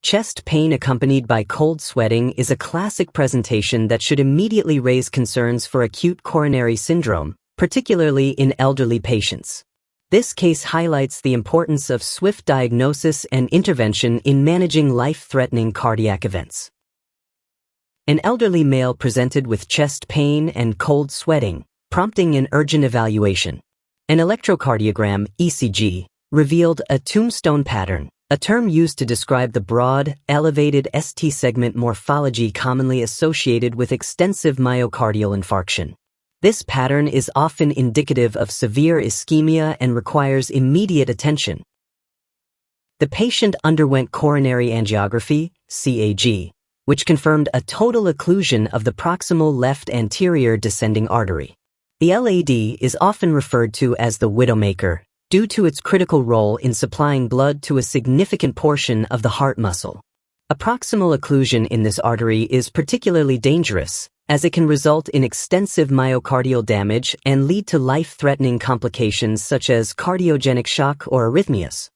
Chest pain accompanied by cold sweating is a classic presentation that should immediately raise concerns for acute coronary syndrome, particularly in elderly patients. This case highlights the importance of swift diagnosis and intervention in managing life-threatening cardiac events. An elderly male presented with chest pain and cold sweating, prompting an urgent evaluation. An electrocardiogram, ECG, revealed a tombstone pattern, a term used to describe the broad, elevated ST segment morphology commonly associated with extensive myocardial infarction. This pattern is often indicative of severe ischemia and requires immediate attention. The patient underwent coronary angiography, CAG, which confirmed a total occlusion of the proximal left anterior descending artery. The LAD is often referred to as the widowmaker, due to its critical role in supplying blood to a significant portion of the heart muscle. A proximal occlusion in this artery is particularly dangerous, as it can result in extensive myocardial damage and lead to life-threatening complications such as cardiogenic shock or arrhythmias.